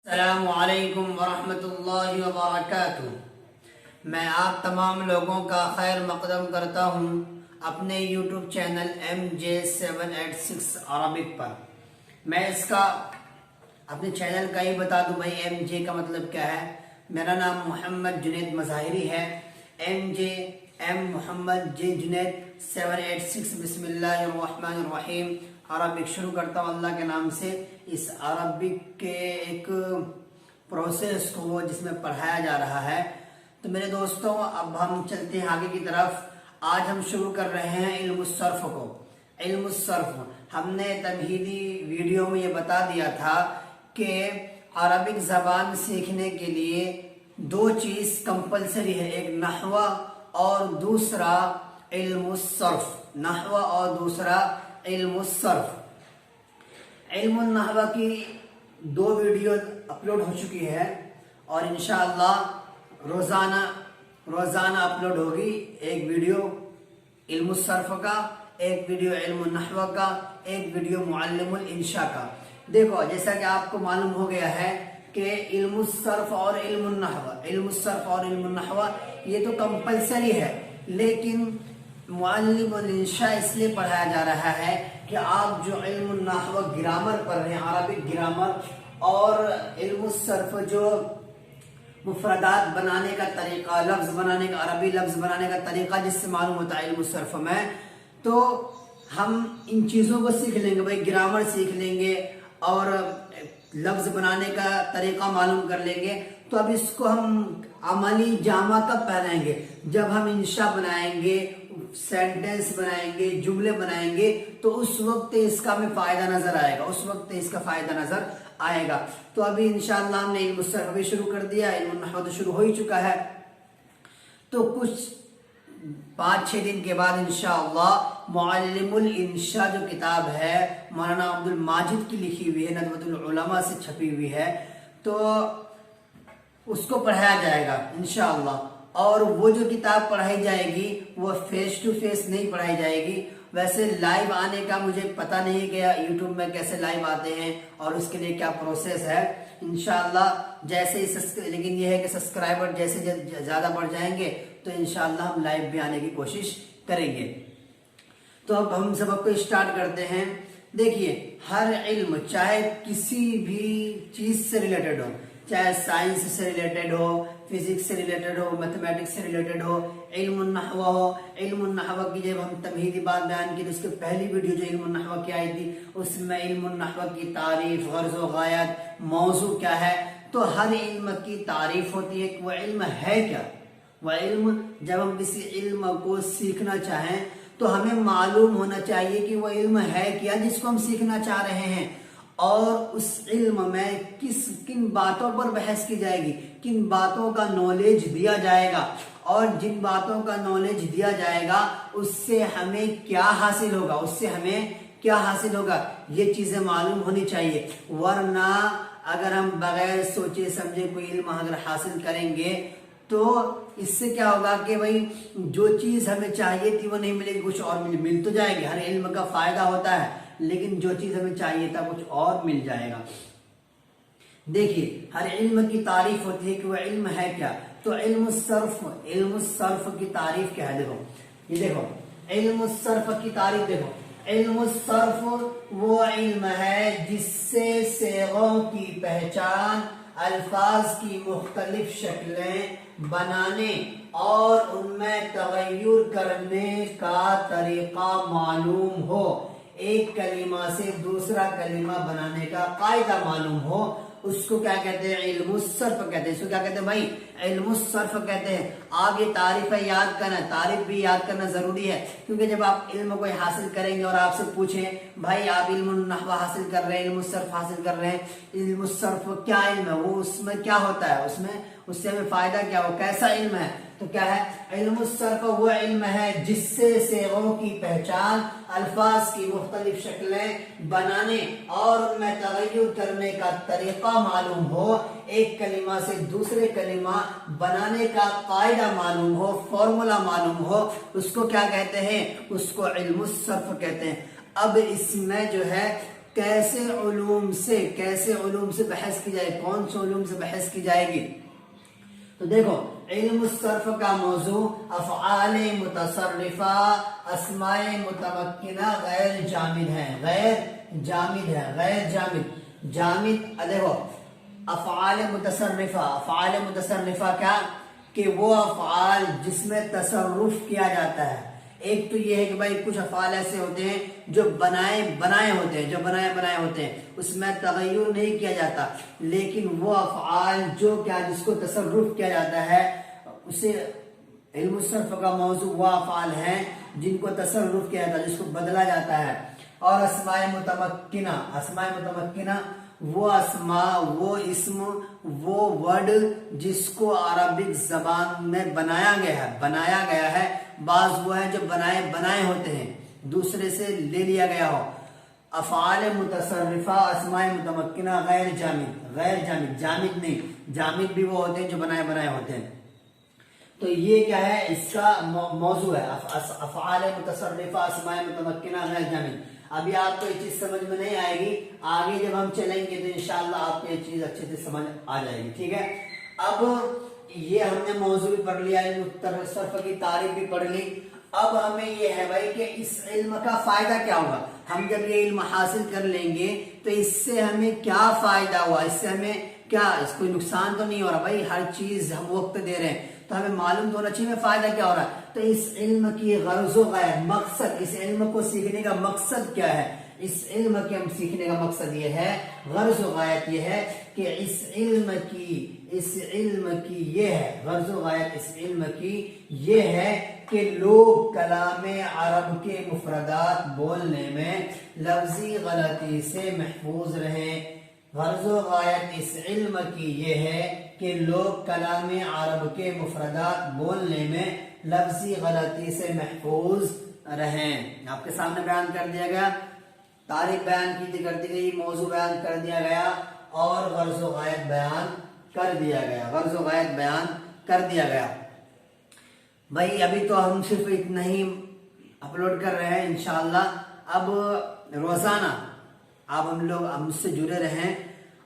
السلام علیکم ورحمۃ اللہ وبرکاتہ۔ میں آپ تمام لوگوں کا خیر مقدم کرتا ہوں اپنے یوٹیوب چینل MJ786 عربک پر۔ میں اس کا اپنے چینل کا ہی بتا دوں بھائی MJ کا مطلب کیا ہے۔ میرا نام محمد جنید مظاہری ہے۔ MJ محمد جنید 786۔ بسم اللہ الرحمن الرحیم۔ عربک شروع کرتا ہوں اللہ کے نام سے۔ اس عربک کے ایک پروسیس کو جس میں پڑھایا جا رہا ہے، تو میرے دوستوں اب ہم چلتے ہیں آگے کی طرف۔ آج ہم شروع کر رہے ہیں علم الصرف کو۔ علم الصرف ہم نے تمہیدی ویڈیو میں یہ بتا دیا تھا کہ عربک زبان سیکھنے کے لیے دو چیز کمپلسری ہے، ایک نحو اور دوسرا علم الصرف۔ نحو اور دوسرا علم الصرف۔ علم النحو کی دو ویڈیو اپلوڈ ہو چکی ہے اور انشاءاللہ روزانہ اپلوڈ ہوگی۔ ایک ویڈیو علم الصرف کا، ایک ویڈیو علم النحو کا، ایک ویڈیو معلم الانشاء کا۔ دیکھو جیسا کہ آپ کو معلوم ہو گیا ہے کہ علم الصرف اور علم النحو یہ تو کمپلسری ہے، لیکن معلم الانشاء اس لیے پڑھایا جا رہا ہے کہ آپ جو علم النحو گرامر پڑھ رہے ہیں، عربک گرامر، اور علم الصرف جو مفردات بنانے کا طریقہ، لفظ بنانے کا، عربی لفظ بنانے کا طریقہ جس سے معلوم ہوتا ہے علم الصرف میں، تو ہم ان چیزوں کو سیکھ لیں گے بھائی، گرامر سیکھ لیں گے اور لفظ بنانے کا طریقہ معلوم کر لیں گے، تو اب اس کو ہم عملی جامہ کب پہنائیں گے؟ جب ہم انشاء بنائیں گے، سینٹنس بنائیں گے، جملے بنائیں گے، تو اس وقت اس کا ہمیں فائدہ نظر آئے گا، اس وقت اس کا فائدہ نظر آئے گا۔ تو ابھی انشاءاللہ ہم نے علم الصرف بھی شروع کر دیا، علم النحو تو شروع ہو ہی چکا ہے، تو کچھ 5-6 دن کے بعد انشاءاللہ معلم الانشاء جو کتاب ہے مولانا عبد الماجد کی لکھی ہوئی ہے، ندوۃ العلماء سے چھپی ہوئی ہے، تو اس کو پڑھایا جائے گا انشاءاللہ۔ اور وہ جو کتاب پڑھائی جائے گی وہ فیس ٹو فیس نہیں پڑھائی جائے گی، ویسے لائیو آنے کا مجھے پتہ نہیں کہ یوٹیوب میں کیسے لائیو آتے ہیں اور اس کے لیے کیا پروسیس ہے۔ انشاءاللہ جیسے ہی لیکن یہ ہے کہ سبسکرائبر جیسے زیادہ بڑھ جائیں گے تو انشاءاللہ ہم لائیو بھی آنے کی کوشش کریں گے۔ تو اب ہم سبق کو اسٹارٹ کرتے ہیں۔ دیکھیے، ہر علم چاہے کسی بھی چیز سے ریلیٹڈ ہو، چاہے سائنس سے ریلیٹڈ ہو، فزکس سے ریلیٹڈ ہو، میتھمیٹکس سے ریلیٹڈ ہو، علم النحو ہو۔ علم النحو کی جب ہم تمہیدی بات بیان کی تو اس کی پہلی ویڈیو جو علم النحو کی آئی تھی، اس میں علم النحو کی تعریف، غرض و غایت، موضوع کیا ہے، تو ہر علم کی تعریف ہوتی ہے کہ وہ علم ہے کیا۔ وہ علم، جب ہم کسی علم کو سیکھنا چاہیں تو ہمیں معلوم ہونا چاہیے کہ وہ علم ہے کیا جس کو ہم سیکھنا چاہ رہے ہیں، اور اس علم میں کن باتوں پر بحث کی جائے گی، کن باتوں کا نالج دیا جائے گا، اور جن باتوں کا نالج دیا جائے گا اس سے ہمیں کیا حاصل ہوگا، یہ چیزیں معلوم ہونی چاہیے۔ ورنہ اگر ہم بغیر سوچے سمجھے کوئی علم اگر حاصل کریں گے تو اس سے کیا ہوگا کہ بھائی جو چیز ہمیں چاہیے تھی وہ نہیں ملے گی، کچھ اور مل تو جائے گی۔ ہر علم کا فائدہ ہوتا ہے، لیکن جو چیز ہمیں چاہیے تھا کچھ اور مل جائے گا۔ دیکھیے، ہر علم کی تعریف ہوتی ہے کہ وہ علم ہے کیا۔ تو علم الصرف کی تعریف کیا ہے؟ دیکھو علم الصرف کی تعریف دیکھو۔ علم الصرف وہ علم ہے جس سے صیغوں کی پہچان، الفاظ کی مختلف شکلیں بنانے اور ان میں تغیر کرنے کا طریقہ معلوم ہو، ایک کلمہ سے دوسرا کلمہ بنانے کا قاعدہ معلوم ہو، اس کو کیا کہتے ہیں؟ علم الصرف کہتے ہیں۔ اس کو کیا کہتے ہیں بھائی؟ علم الصرف کہتے ہیں۔ آپ یہ تعریفیں یاد کرنا، تعریف بھی یاد کرنا ضروری ہے، کیونکہ جب آپ علم کو حاصل کریں گے اور آپ سے پوچھیں بھائی آپ علم النحو حاصل کر رہے ہیں، علم الصرف حاصل کر رہے ہیں، علم الصرف کیا علم ہے، وہ اس میں کیا ہوتا ہے، اس سے ہمیں فائدہ کیا ہو، کیسا علم ہے، تو کیا ہے؟ علم الصرف وہ علم ہے جس سے صیغوں کی پہچان، الفاظ کی مختلف شکلیں بنانے اور ان میں تغیر کرنے کا طریقہ معلوم ہو، ایک کلمہ سے دوسرے کلمہ بنانے کا قاعدہ معلوم ہو، فارمولا معلوم ہو، اس کو کیا کہتے ہیں؟ اس کو علم الصرف کہتے ہیں۔ اب اس میں جو ہے کیسے علوم سے بحث کی جائے، کون سے علوم سے بحث کی جائے گی؟ تو دیکھو علم الصرف کا موضوع افعال متصرفہ اسماء متمکنہ غیر جامد ہے، دیکھو افعال متصرفہ کیا کہ وہ افعال جس میں تصرف کیا جاتا ہے۔ ایک تو یہ ہے کہ بھائی کچھ افعال ایسے ہوتے ہیں جو بنائے ہوتے ہیں اس میں تغیر نہیں کیا جاتا، لیکن وہ افعال جو کیا جس کو تصرف کیا جاتا ہے اسے علم الصرف کا موضوع وہ افعال ہیں جن کو تصرف کیا جاتا ہے، جس کو بدلا جاتا ہے۔ اور اسماء متمکنہ وہ اسماء، وہ اسم، وہ ورڈ جس کو عربک زبان میں بنایا گیا ہے، بعض وہ ہیں جو بنائے ہوتے ہیں، دوسرے سے لے لیا گیا ہو۔ افعال متصرفہ اسماء متمکنہ غیر جامد نہیں، جامد بھی وہ ہوتے ہیں جو بنائے ہوتے ہیں۔ تو یہ کیا ہے، اس کا موضوع ہے افعال متصرفہ اسماء متمکنہ غیر جامد۔ ابھی آپ کو یہ چیز سمجھ میں نہیں آئے گی، آگے جب ہم چلیں گے تو انشاءاللہ آپ کو یہ چیز اچھے سے سمجھ آ جائے گی، ٹھیک ہے۔ اب یہ ہم نے موضوع بھی پڑھ لیا، علم الصرف کی تعریف بھی پڑھ لی۔ اب ہمیں یہ ہے بھائی کہ اس علم کا فائدہ کیا ہوگا، ہم جب یہ علم حاصل کر لیں گے تو اس سے ہمیں کیا فائدہ ہوا، اس سے ہمیں کیا، اس کوئی نقصان تو نہیں ہو رہا، بھائی ہر چیز ہم وقت دے رہے ہیں تو ہمیں معلوم تو ہونا چاہیے میں فائدہ کیا ہو رہا ہے۔ تو اس علم کی غرض و غایت، مقصد، اس علم کو سیکھنے کا مقصد کیا ہے، اس علم کے ہم سیکھنے کا مقصد یہ ہے، غرض و غایت یہ ہے کہ اس علم کی یہ ہے، غرض و غایت اس علم کی یہ ہے کہ لوگ کلام عرب کے مفردات بولنے میں لفظی غلطی سے محفوظ رہیں۔ غرض و غایت اس علم کی یہ ہے کہ لوگ کلام عرب کے مفردات بولنے میں لفظی غلطی سے محفوظ رہیں۔ آپ کے سامنے بیان کر دیا گیا، تاریخ بیان کر دی گئی، موضوع بیان کر دیا گیا اور غرض و غایت بیان کر دیا گیا۔ بھائی ابھی تو ہم صرف اتنا ہی اپلوڈ کر رہے ہیں، انشاءاللہ اب روزانہ آپ ہم لوگ ہم سے جڑے رہیں،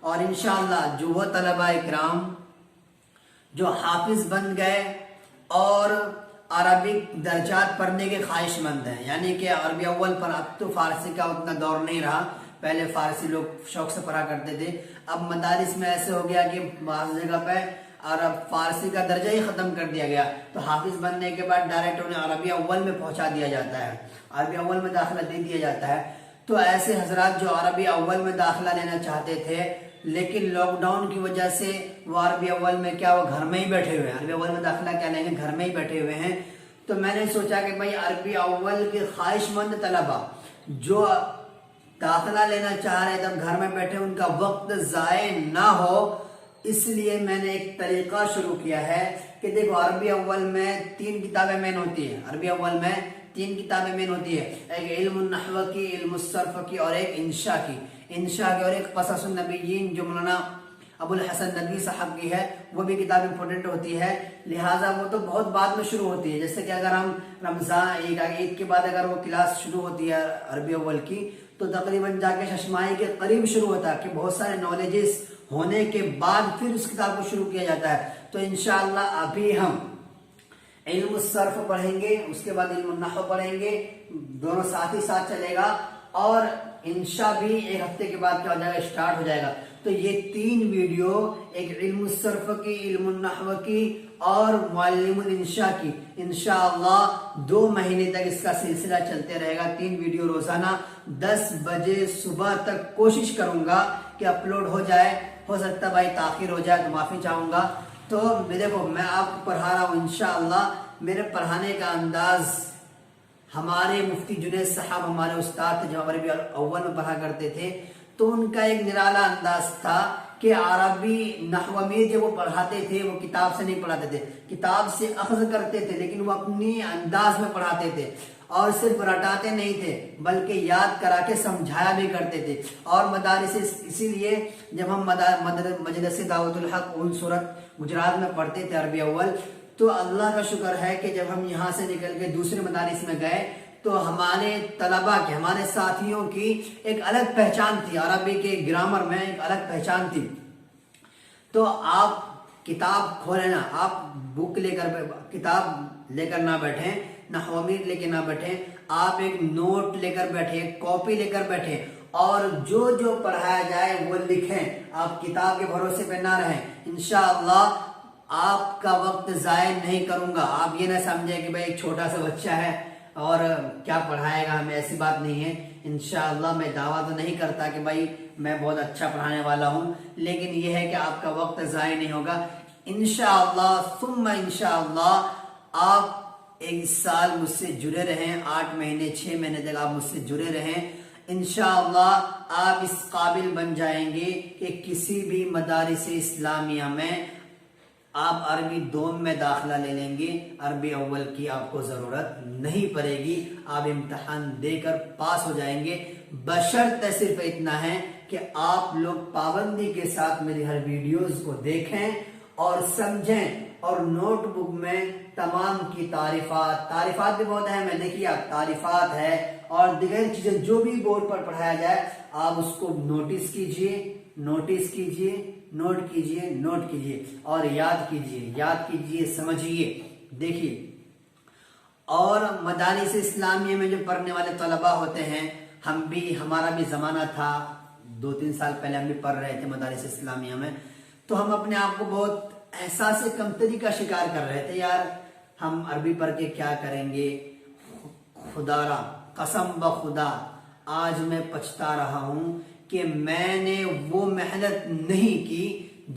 اور انشاءاللہ جو وہ طلباء اکرام جو حافظ بن گئے اور عربک درجات پڑھنے کے خواہش مند ہیں، یعنی کہ عربی اول پر، اب تو فارسی کا اتنا دور نہیں رہا، پہلے فارسی لوگ شوق سے پڑھا کرتے تھے، اب مدارس میں ایسے ہو گیا کہ بعض جگہ پہ عرب فارسی کا درجہ ہی ختم کر دیا گیا، تو حافظ بننے کے بعد ڈائریکٹ انہیں عربی اول میں پہنچا دیا جاتا ہے، عربی اول میں داخلہ دے دیا جاتا ہے۔ تو ایسے حضرات جو عربی اول میں داخلہ لینا چاہتے تھے لیکن لاک ڈاؤن کی وجہ سے وہ عربی اول میں کیا وہ گھر میں ہی بیٹھے ہوئے ہیں، عربی اول میں داخلہ کیا لیں گے، گھر میں ہی بیٹھے ہوئے ہیں، تو میں نے سوچا کہ بھائی عربی اول کے خواہش مند طلبہ جو داخلہ لینا چاہ رہے تب گھر میں بیٹھے، ان کا وقت ضائع نہ ہو، اس لیے میں نے ایک طریقہ شروع کیا ہے کہ دیکھو عربی اول میں 3 کتابیں مین ہوتی ہیں، عربی اول میں 3 کتابیں مین ہوتی ہے، ایک علم النحو کی، علم الصرف کی اور ایک انشاء کی اور ایک قصص النبیین جو مولانا ابو الحسن ندوی صاحب کی ہے، وہ بھی کتاب امپورٹنٹ ہوتی ہے، لہٰذا وہ تو بہت بعد میں شروع ہوتی ہے، جیسے کہ اگر ہم رمضان عید کے بعد اگر وہ کلاس شروع ہوتی ہے عربی اول کی تو تقریباً جا کے ششماہی کے قریب شروع ہوتا ہے کہ بہت سارے نالجز ہونے کے بعد پھر اس کتاب کو شروع کیا جاتا ہے۔ تو انشاءاللہ ابھی ہم علم الصرف پڑھیں گے، اس کے بعد علم النحو پڑھیں گے، دونوں ساتھ ہی ساتھ چلے گا، اور انشاء بھی ایک ہفتے کے بعد کیا ہو جائے گا، اسٹارٹ ہو جائے گا۔ تو یہ 3 ویڈیو، ایک علم الصرف کی، علم النحو کی اور معلم الانشاء کی، انشاءاللہ 2 مہینے تک اس کا سلسلہ چلتے رہے گا، 3 ویڈیو روزانہ 10 بجے صبح تک کوشش کروں گا کہ اپلوڈ ہو جائے، ہو سکتا بھائی تاخیر ہو جائے تو معافی چاہوں گا۔ تو دیکھو میں آپ کو پڑھا رہا ہوں، انشاءاللہ میرے پڑھانے کا انداز ہمارے مفتی جنید صاحب ہمارے استاد تھے جو عربی اول میں پڑھا کرتے تھے، تو ان کا ایک نرالا انداز تھا کہ عربی نحو میں جب وہ پڑھاتے تھے وہ کتاب سے نہیں پڑھاتے تھے، کتاب سے اخذ کرتے تھے لیکن وہ اپنی انداز میں پڑھاتے تھے، اور صرف رٹاتے نہیں تھے بلکہ یاد کرا کے سمجھایا بھی کرتے تھے۔ اور مدارس اسی لیے جب ہم مجلس دعوت الحق اول صورت گجرات میں پڑھتے تھے عربی اول، تو اللہ کا شکر ہے کہ جب ہم یہاں سے نکل کے دوسرے مدارس میں گئے تو تو ہمارے طلبہ کی، ہمارے ساتھیوں کی ایک الگ پہچان تھی، عربی کے گرامر میں ایک الگ پہچان تھی۔ تو آپ کتاب کھولیں نا، آپ بک لے کر، کتاب لے کر نہ بیٹھیں، نحو امیر لے کے نہ بیٹھیں، آپ ایک نوٹ لے کر بیٹھیں، ایک کاپی لے کر بیٹھیں، اور جو جو پڑھایا جائے وہ لکھیں۔ آپ کتاب کے بھروسے پہ نہ رہیں۔ انشاءاللہ آپ کا وقت ضائع نہیں کروں گا۔ آپ یہ نہ سمجھیں کہ بھائی ایک چھوٹا سا بچہ ہے اور کیا پڑھائے گا ہمیں، ایسی بات نہیں ہے۔ انشاءاللہ میں دعویٰ تو نہیں کرتا کہ بھائی میں بہت اچھا پڑھانے والا ہوں، لیکن یہ ہے کہ آپ کا وقت ضائع نہیں ہوگا۔ انشاءاللہ ثم انشاءاللہ آپ ایک سال مجھ سے جڑے رہیں، 8 مہینے 6 مہینے تک آپ مجھ سے جڑے رہیں۔ انشاءاللہ آپ اس قابل بن جائیں گے کہ کسی بھی مدارس اسلامیہ میں آپ عربی دوم میں داخلہ لے لیں گے، عربی اول کی آپ کو ضرورت نہیں پڑے گی، آپ امتحان دے کر پاس ہو جائیں گے، بشرط صرف اتنا ہے کہ آپ لوگ پابندی کے ساتھ میری ہر ویڈیوز کو دیکھیں اور سمجھیں، اور نوٹ بک میں تمام کی تعریفات بھی بہت اہم ہے۔ دیکھیے آپ، تعریفات ہے اور دیگر چیزیں جو بھی بورڈ پر پڑھایا جائے آپ اس کو نوٹس کیجئے، نوٹ کیجئے اور یاد کیجئے، سمجھیے۔ دیکھیے، اور مدارس اسلامیہ میں جو پڑھنے والے طلباء ہوتے ہیں، ہمارا بھی زمانہ تھا، 2-3 سال پہلے ہم بھی پڑھ رہے تھے مدارس اسلامیہ میں، تو ہم اپنے آپ کو بہت احساس کمتری کا شکار کر رہے تھے، یار ہم عربی پڑھ کے کیا کریں گے۔ خدا را قسم بخدا آج میں پچھتا رہا ہوں کہ میں نے وہ محنت نہیں کی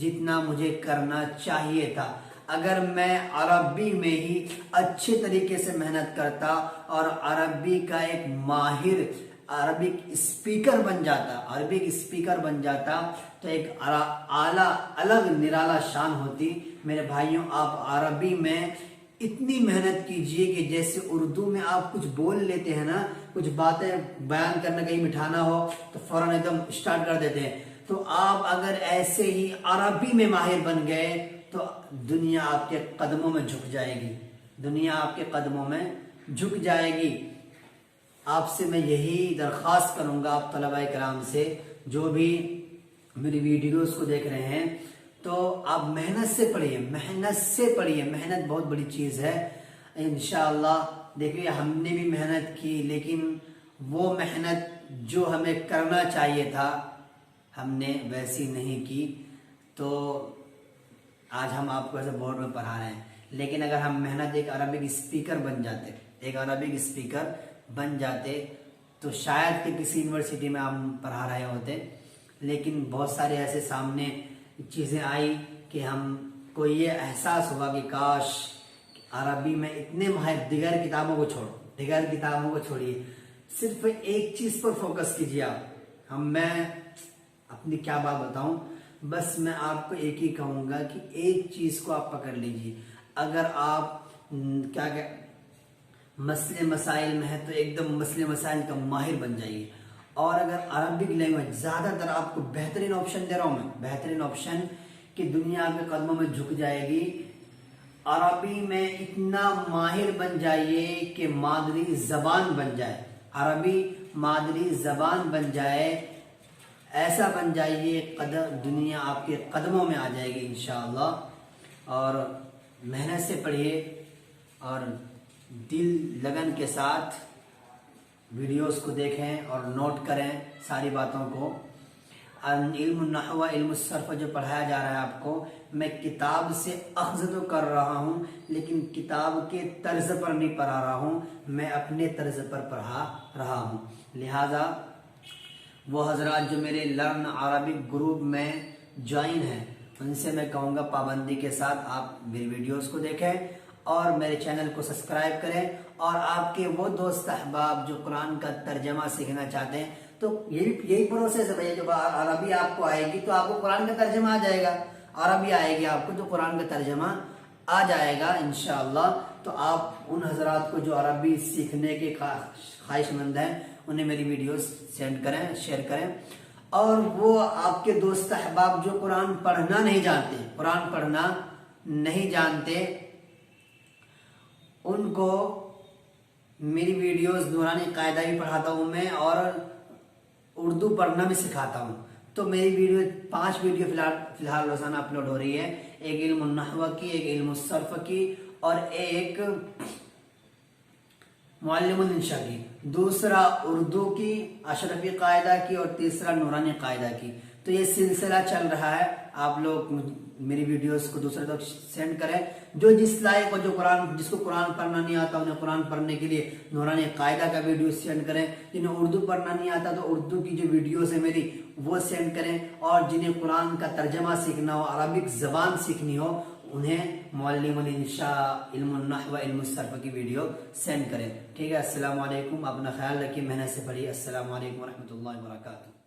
جتنا مجھے کرنا چاہیے تھا۔ اگر میں عربی میں ہی اچھے طریقے سے محنت کرتا اور عربی کا ایک ماہر عربک اسپیکر بن جاتا تو ایک اعلیٰ الگ نرالا شان ہوتی۔ میرے بھائیوں، آپ عربی میں اتنی محنت کیجئے کہ جیسے اردو میں آپ کچھ بول لیتے ہیں نا، کچھ باتیں بیان کرنا کہیں بٹھانا ہو تو فوراً ایک دم اسٹارٹ کر دیتے ہیں، تو آپ اگر ایسے ہی عربی میں ماہر بن گئے تو دنیا آپ کے قدموں میں جھک جائے گی۔ آپ سے میں یہی درخواست کروں گا، آپ طلباء کرام سے جو بھی میری ویڈیوز کو دیکھ رہے ہیں، تو آپ محنت سے پڑھیے، محنت بہت بڑی چیز ہے۔ انشاءاللہ دیکھیے ہم نے بھی محنت کی، لیکن وہ محنت جو ہمیں کرنا چاہیے تھا ہم نے ویسی نہیں کی، تو آج ہم آپ کو ایسے بورڈ میں پڑھا رہے ہیں۔ لیکن اگر ہم محنت ایک عربک اسپیکر بن جاتے تو شاید کہ کسی یونیورسٹی میں ہم پڑھا رہے ہوتے، لیکن بہت سارے ایسے سامنے چیزیں آئی کہ ہم کو یہ احساس ہوا کہ کاش عربی میں اتنے ماہر، دیگر کتابوں کو چھوڑیے، صرف ایک چیز پر فوکس کیجیے آپ۔ میں اپنی کیا بات بتاؤں، بس میں آپ کو ایک ہی کہوں گا کہ ایک چیز کو آپ پکڑ لیجیے۔ اگر آپ مسئلے مسائل میں ہے تو ایک دم مسئلے مسائل کا ماہر بن جائیے، اور اگر عربک لینگویج، زیادہ تر آپ کو بہترین آپشن دے رہا ہوں میں، بہترین آپشن کہ دنیا آپ کے قدموں میں جھک جائے گی۔ عربی میں اتنا ماہر بن جائیے کہ مادری زبان بن جائے، عربی مادری زبان بن جائے، ایسا بن جائیے دنیا آپ کے قدموں میں آ جائے گی انشاءاللہ۔ اور محنت سے پڑھیے اور دل لگن کے ساتھ ویڈیوز کو دیکھیں اور نوٹ کریں ساری باتوں کو۔ علم النحو، علم الصرف جو پڑھایا جا رہا ہے آپ کو، میں کتاب سے اخذ تو کر رہا ہوں لیکن کتاب کے طرز پر نہیں پڑھا رہا ہوں، میں اپنے طرز پر پڑھا رہا ہوں۔ لہذا وہ حضرات جو میرے لرن عربک گروپ میں جوائن ہیں، ان سے میں کہوں گا پابندی کے ساتھ آپ میری ویڈیوز کو دیکھیں اور میرے چینل کو سبسکرائب کریں، اور آپ کے وہ دوست احباب جو قرآن کا ترجمہ سیکھنا چاہتے ہیں، تو یہی پروسیس ہے بھائی، جب عربی آپ کو آئے گی تو آپ کو قرآن کا ترجمہ آ جائے گا، عربی آئے گی آپ کو تو قرآن کا ترجمہ آ جائے گا انشاءاللہ۔ تو آپ ان حضرات کو جو عربی سیکھنے کے خواہش مند ہیں انہیں میری ویڈیوز سینڈ کریں، شیئر کریں، اور وہ آپ کے دوست احباب جو قرآن پڑھنا نہیں جانتے ان کو میری ویڈیوز نورانی قاعدہ بھی پڑھاتا ہوں میں اور اردو پڑھنا بھی سکھاتا ہوں. تو میری ویڈیو 5 ویڈیو فی الحال روزانہ اپلوڈ ہو رہی ہے. ایک علم النحو کی، ایک علم الصرف کی، اور ایک معلم الانشاء کی. دوسرا اردو کی اشرفی قاعدہ کی، اور تیسرا نورانی قاعدہ کی. تو یہ سلسلہ چل رہا ہے. آپ لوگ میری ویڈیوز کو دوسرے تک سینڈ کریں. جو جس لائق ہو، جس کو قرآن پڑھنا نہیں آتا انہیں قرآن پڑھنے کے لیے نورانی قاعدہ کا ویڈیو سینڈ کریں. جنہیں اردو پڑھنا نہیں آتا تو اردو کی جو ویڈیوز ہیں میری وہ سینڈ کریں. اور جنہیں قرآن کا ترجمہ سیکھنا ہو، عربک زبان سیکھنی ہو، انہیں معلم الانشاء، علم النحو، علم الصرف کی ویڈیو سینڈ کریں. ٹھیک ہے. السلام علیکم. اپنا خیال رکھیے، محنت سے پڑھیے. السلام علیکم ورحمۃ اللہ وبرکاتہ.